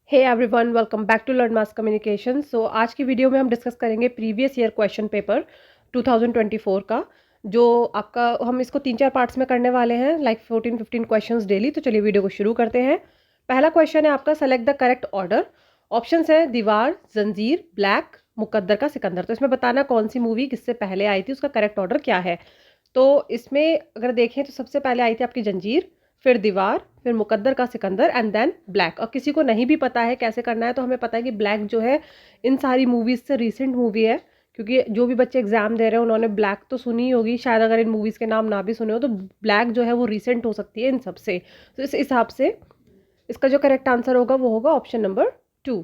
Hey everyone, welcome back to learn mass communication. So आज की video में हम डिस्कस करेंगे प्रीवियस ईयर क्वेश्चन पेपर 2024 का, जो आपका हम इसको 3-4 पार्ट्स में करने वाले हैं, लाइक 14-15 क्वेश्चंस डेली। तो चलिए वीडियो को शुरू करते हैं। पहला क्वेश्चन है आपका, select the correct order. Options है दीवार, जंजीर, ब्लैक, मुकद्दर का सिकंदर। तो इसमें बताना कौन सी मूवी किससे पहले आई थी, उसका करेक्ट ऑर्डर क्या है। तो इसमें अगर देखें तो सबसे पहले आई थी आपकी जंजीर, फिर दीवार, फिर मुकद्दर का सिकंदर एंड देन ब्लैक। और किसी को नहीं भी पता है कैसे करना है, तो हमें पता है कि ब्लैक जो है इन सारी मूवीज से रीसेंट मूवी है, क्योंकि जो भी बच्चे एग्जाम दे रहे हैं उन्होंने ब्लैक तो सुनी ही होगी शायद, अगर इन मूवीज के नाम ना भी सुने हो तो ब्लैक जो है वो रीसेंट हो सकती है इन सब से। तो इस हिसाब से इसका जो करेक्ट आंसर होगा वो होगा option number 2।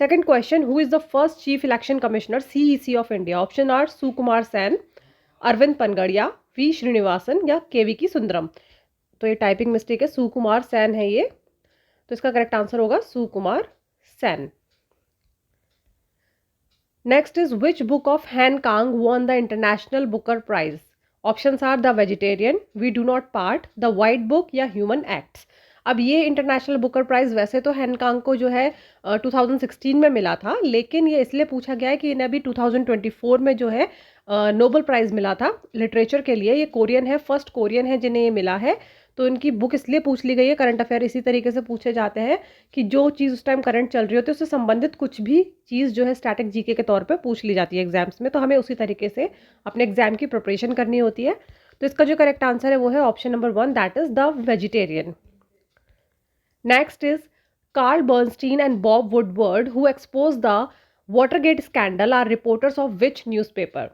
Second question, who is the first chief election commissioner CEC of India. Option are Sukumar Sen, Arvind Panagariya, V Srinivasan या केवी की सुंदरम। तो ये टाइपिंग मिस्टेक है, सुकुमार सेन है ये। तो इसका करेक्ट आंसर होगा Sukumar Sen. Next is which book of Han Kang won the international Booker prize. Options are the vegetarian, we do not part, the white book या ह्यूमन एक्ट्स। अब ये इंटरनेशनल बुकर प्राइज वैसे तो हैन कांग को जो है 2016 में मिला था, लेकिन ये इसलिए पूछा गया है कि इन्हें अभी 2024 में जो है नोबेल प्राइज मिला था लिटरेचर के लिए। ये कोरियन है, फर्स्ट कोरियन है जिन्हें ये मिला है। तो इनकी बुक इसलिए पूछ ली गई है। करंट अफेयर इसी तरीके से पूछे जाते हैं कि जो चीज़ उस टाइम करंट चल रही होती है उससे संबंधित कुछ भी चीज़ जो है स्टैटिक जीके के तौर पे पूछ ली जाती है एग्जाम्स में। तो हमें उसी तरीके से अपने एग्जाम की प्रिपरेशन करनी होती है। तो इसका जो करेक्ट आंसर है वो है option number 1, that is the vegetarian. Next is Carl Bernstein and Bob Woodward who expose the Watergate scandal are reporters of which newspaper.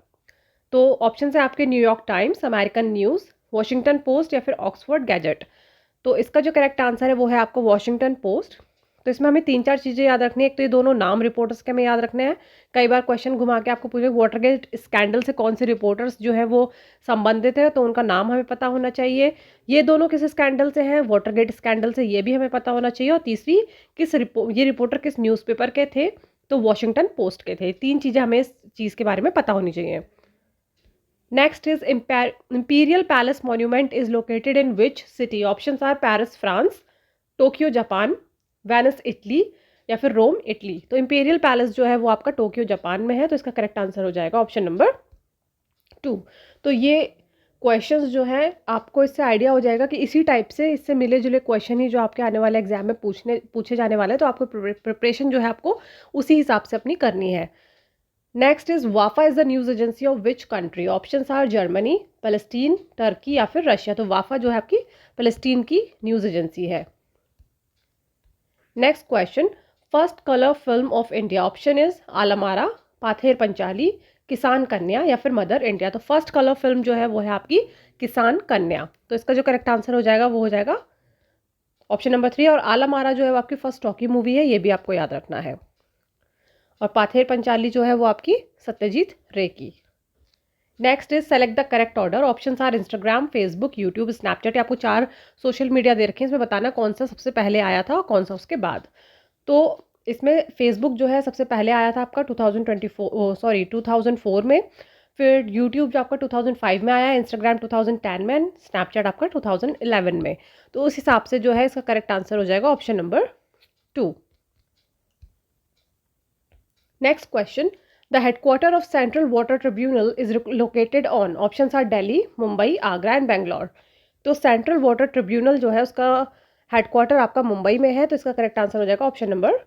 तो ऑप्शन है आपके New York Times, American News, Washington Post या फिर Oxford gadget. तो इसका जो correct answer है वो है आपको वॉशिंगटन पोस्ट। तो इसमें हमें 3-4 चीज़ें याद रखनी है। एक तो ये दोनों नाम रिपोर्टर्स के हमें याद रखने हैं। कई बार क्वेश्चन घुमा के आपको पूछे वाटरगेट स्कैंडल से कौन से रिपोर्टर्स जो है वो संबंधित है, तो उनका नाम हमें पता होना चाहिए। ये दोनों किस स्कैंडल से हैं, वाटरगेट स्कैंडल से, ये भी हमें पता होना चाहिए। और तीसरी, ये रिपोर्टर किस न्यूज़पेपर के थे, तो वॉशिंगटन पोस्ट के थे। 3 चीज़ें हमें इस चीज़ के बारे में पता होनी चाहिए। Next is Imperial Palace Monument is located in which city? Options are Paris, France, Tokyo Japan, Venice Italy या फिर रोम इटली। तो इंपीरियल पैलेस जो है वो आपका टोक्यो जापान में है। तो इसका करेक्ट आंसर हो जाएगा ऑप्शन नंबर 2। तो ये क्वेश्चंस जो है आपको इससे आइडिया हो जाएगा कि इसी टाइप से इससे मिले जुले क्वेश्चन ही जो आपके आने वाले एग्जाम में पूछे जाने वाले हैं। तो आपको प्रिपरेशन जो है आपको उसी हिसाब से अपनी करनी है। Next is Wafa is the news agency of which country. Options are Germany, Palestine, Turkey या फिर रशिया। तो वाफा जो है आपकी पैलेस्टीन की न्यूज एजेंसी है। Next question, first colour film of India. Option is Alam Ara, Pather Panchali, Kisan Kanya या फिर मदर इंडिया। तो फर्स्ट कलर फिल्म जो है वो है आपकी किसान कन्या। तो इसका जो करेक्ट आंसर हो जाएगा वो हो जाएगा ऑप्शन नंबर 3। और आलमारा जो है वो आपकी फर्स्ट टॉकी मूवी है, ये भी आपको याद रखना है। और पाथेर पंचाली जो है वो आपकी सत्यजीत रे की। Next is select the correct order. Options are Instagram, Facebook, YouTube, Snapchat. आपको 4 सोशल मीडिया दे रखे हैं, इसमें बताना कौन सा सबसे पहले आया था और कौन सा उसके बाद। तो इसमें फेसबुक जो है सबसे पहले आया था आपका 2004 में। फिर यूट्यूब जो आपका 2005 में आया, इंस्टाग्राम 2010 में, स्नैपचैट आपका 2011 में। तो उस हिसाब से जो है इसका करेक्ट आंसर हो जाएगा option number 2। Next question. The headquarter of Central Water Tribunal is located on. Options are Delhi, Mumbai, Agra and Bangalore. तो सेंट्रल वाटर ट्रिब्यूनल जो है उसका हेडक्वार्टर आपका मुंबई में है। तो इसका करेक्ट आंसर हो जाएगा option number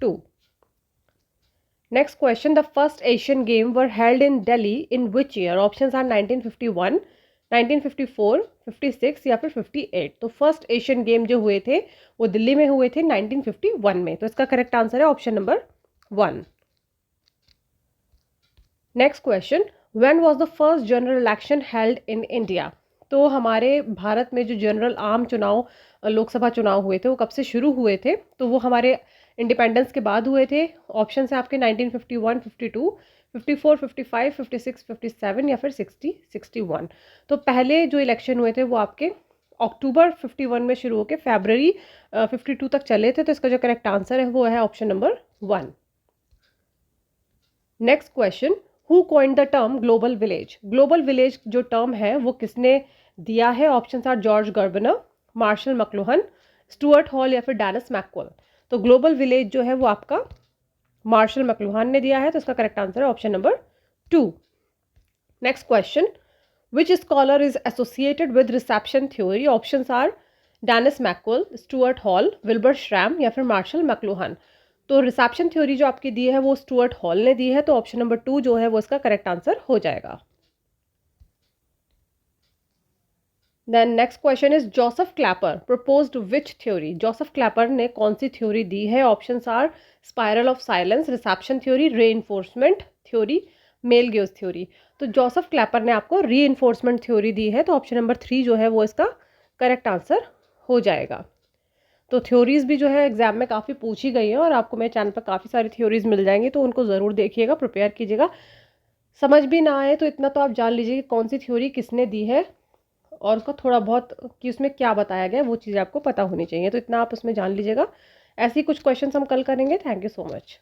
2। Next question, the first Asian game were held in Delhi in which year. Options are 1951, 1954, 56 या फिर 58। तो फर्स्ट एशियन गेम जो हुए थे वो दिल्ली में हुए थे 1951 में। तो इसका करेक्ट आंसर है option number 1। Next question, when was the first general election held in India. तो हमारे भारत में जो जनरल आम चुनाव, लोकसभा चुनाव हुए थे वो कब से शुरू हुए थे, तो वो हमारे इंडिपेंडेंस के बाद हुए थे। ऑप्शन है आपके 1951, 52, 54, 55, 56, 57 या फिर 60, 61। तो पहले जो इलेक्शन हुए थे वो आपके अक्टूबर 51 में शुरू होकर फरवरी 52 तक चले थे। तो इसका जो करेक्ट आंसर है वो है option number 1। Next question, who coined the term global village. Global village जो टर्म है वो किसने दिया है। Options are George Gerbner, Marshall McLuhan, Stuart Hall या फिर डेनिस मैकक्वेल। तो ग्लोबल विलेज जो है वो आपका मार्शल मैक्लुहान ने दिया है, तो इसका करेक्ट आंसर है option number 2। Next question, which scholar is associated with reception theory? Options are Denis McQuail, Stuart Hall, Wilbur Schramm या फिर मार्शल मैक्लुहान। तो रिसेप्शन थ्योरी जो आपकी दी है वो स्टुअर्ट हॉल ने दी है, तो ऑप्शन नंबर 2 जो है वो इसका करेक्ट आंसर हो जाएगा। Then next question is Joseph Clapper proposed which theory? Joseph Clapper ने कौन सी थ्योरी दी है? Options are spiral of silence, reception theory, reinforcement theory, male gaze theory. तो जोसेफ क्लैपर ने आपको रीइंफोर्समेंट थ्योरी दी है, तो ऑप्शन नंबर 3 जो है वो इसका करेक्ट आंसर हो जाएगा। तो थ्योरीज भी जो है एग्जाम में काफ़ी पूछी गई है और आपको मेरे चैनल पर काफ़ी सारी थ्योरीज मिल जाएंगी, तो उनको ज़रूर देखिएगा, प्रिपेयर कीजिएगा। समझ भी ना आए तो इतना तो आप जान लीजिए कि कौन सी थ्योरी किसने दी है और उसका थोड़ा बहुत कि उसमें क्या बताया गया है, वो चीज़ें आपको पता होनी चाहिए, तो इतना आप उसमें जान लीजिएगा। ऐसे ही कुछ क्वेश्चन हम कल करेंगे। Thank you so much.